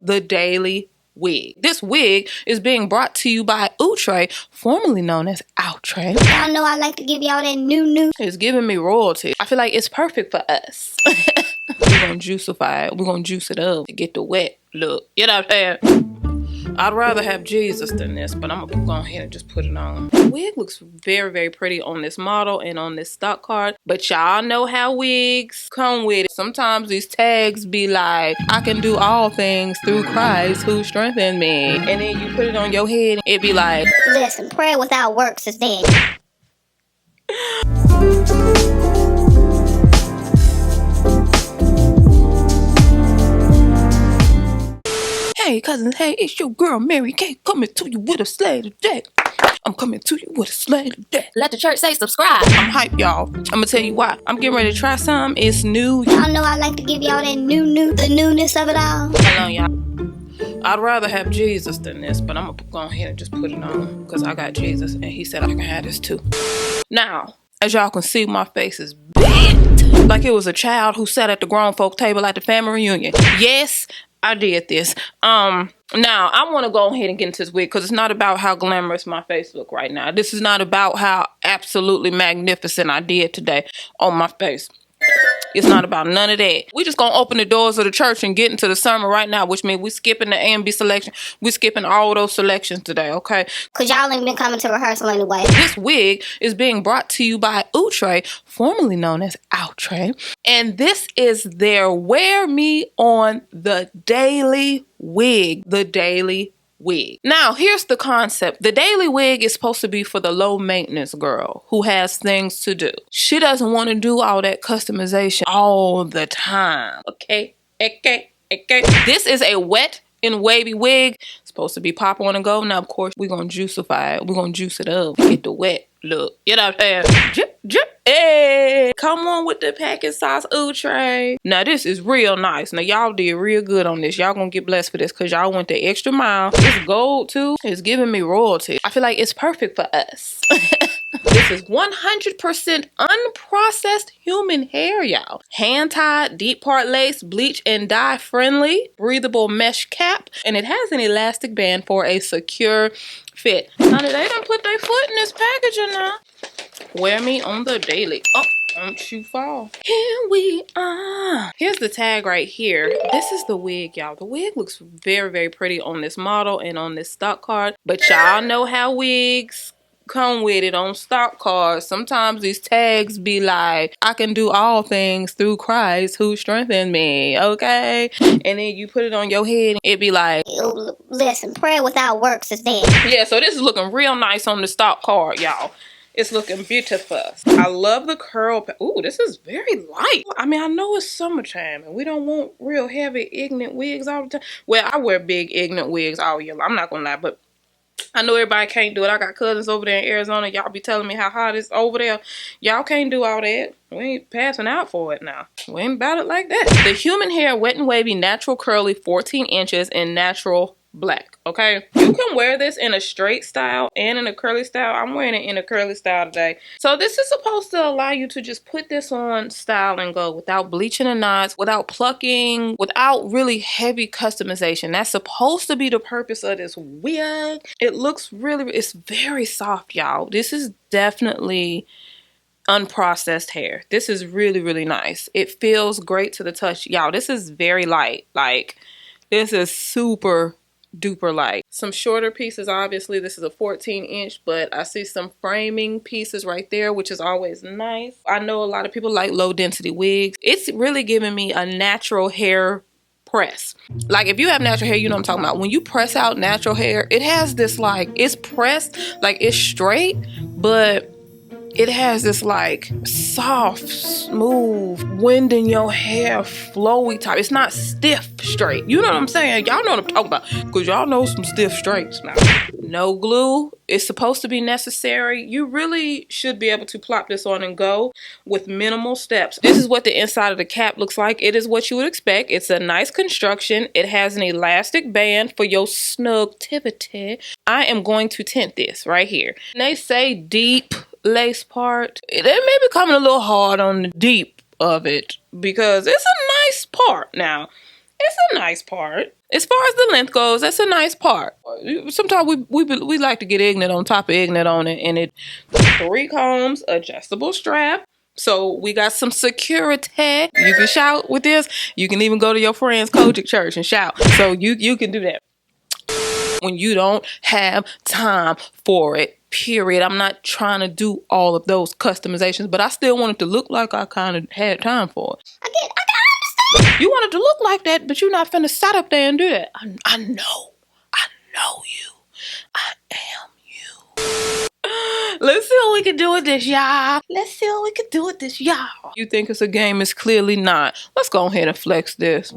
the Daily Wig. This wig is being brought to you by Outre, formerly known as Outre. Y'all know I like to give y'all that new. It's giving me royalty. I feel like it's perfect for us. We're gonna juicify it. We're gonna juice it up to get the wet look. You know what I'm saying? I'd rather have Jesus than this, but I'm gonna go ahead and just put it on. The wig looks very, very pretty on this model and on this stock card. But y'all know how wigs come with it. Sometimes these tags be like, I can do all things through Christ who strengthened me. And then you put it on your head, it be like, Listen, prayer without works is dead. hey cousins, hey, it's your girl Mary Kay coming to you with a slay today. I'm coming to you with a slay today. Let the church say subscribe. I'm hyped, y'all. I'm gonna tell you why. I'm getting ready to try something. It's new. Y'all know I like to give y'all that new, the newness of it all. Hold on, y'all. I'd rather have Jesus than this, but I'm gonna go ahead and just put it on because I got Jesus and he said I can have this too. Now, as y'all can see, my face is bent like it was a child who sat at the grown folk table at the family reunion. Yes, I did this. Now I want to go ahead and get into this wig because it's not about how glamorous my face look right now. This is not about how absolutely magnificent I did today on my face. It's not about none of that. We just gonna open the doors of the church and get into the sermon right now, which means we skipping the A and B selection. We skipping all of those selections today, okay? Cause y'all ain't been coming to rehearsal anyway. This wig is being brought to you by Outre, formerly known as Outre. And this is their Wear Me on the Daily Wig. The Daily Wig. Now, here's the concept. The Daily Wig is supposed to be for the low maintenance girl who has things to do. She doesn't want to do all that customization all the time. Okay? This is a wet and wavy wig. It's supposed to be pop on and go. Now, of course, we're going to juicify it. We're going to juice it up. Get the wet look. You know what I'm saying? Drip, drip. Hey, come on with the packing sauce, Outre. Now, this is real nice. Now, y'all did real good on this. Y'all gonna get blessed for this because y'all went the extra mile. This gold, too, is giving me royalty. I feel like it's perfect for us. This is 100% unprocessed human hair, y'all. Hand-tied, deep part lace, bleach and dye friendly, breathable mesh cap, and it has an elastic band for a secure fit. Honey, they done put their foot in this packaging now. Wear me on the daily. Oh, don't you fall. Here we are. Here's the tag right here. This is the wig, y'all. The wig looks very, very pretty on this model and on this stock card. But y'all know how wigs come with it on stock cards. Sometimes these tags be like, I can do all things through Christ who strengthened me, okay? And then you put it on your head, it be like, listen, prayer without works is dead. yeah, so this is looking real nice on the stock card, y'all. It's looking beautiful. I love the curl. Ooh, this is very light. I mean, I know it's summertime and we don't want real heavy, ignorant wigs all the time. Well, I wear big, ignorant wigs all year long. I'm not gonna lie, but I know everybody can't do it. I got cousins over there in Arizona. Y'all be telling me how hot it's over there. Y'all can't do all that. We ain't passing out for it now. We ain't about it like that. The human hair, wet and wavy, natural curly, 14 inches in natural black, okay? You can wear this in a straight style and in a curly style. I'm wearing it in a curly style today. So this is supposed to allow you to just put this on, style and go without bleaching the knots, without plucking, without really heavy customization. That's supposed to be the purpose of this wig. It looks really, it's very soft, y'all. This is definitely unprocessed hair. This is really, really nice. It feels great to the touch. Y'all, this is very light. Like, this is super duper light. Some shorter pieces, obviously this is a 14 inch, but I see some framing pieces right there, which is always nice. I know a lot of people like low density wigs. It's really giving me a natural hair press. Like if you have natural hair, you know what I'm talking about. When you press out natural hair, it has this like, it's pressed, like it's straight, but it has this like soft, smooth, wind in your hair, flowy type. It's not stiff straight. You know what I'm saying? Y'all know what I'm talking about. Because y'all know some stiff straights now. No glue. It's supposed to be necessary. You really should be able to plop this on and go with minimal steps. This is what the inside of the cap looks like. It is what you would expect. It's a nice construction. It has an elastic band for your snugtivity. I am going to tint this right here. And they say deep lace part. It may be coming a little hard on the deep of it because it's a nice part. Now, It's a nice part. As far as the length goes, that's a nice part. Sometimes we like to get ignorant on top of ignorant on it, and it 3 combs, adjustable strap. So we got some security. You can shout with this. You can even go to your friend's Kojic church and shout. So you can do that when you don't have time for it. Period. I'm not trying to do all of those customizations, but I still want it to look like I kind of had time for it. I can understand. You want it to look like that, but you're not finna sit up there and do that. I know you. I am you. Let's see what we can do with this, y'all. Let's see what we can do with this, y'all. You think it's a game? It's clearly not. Let's go ahead and flex this.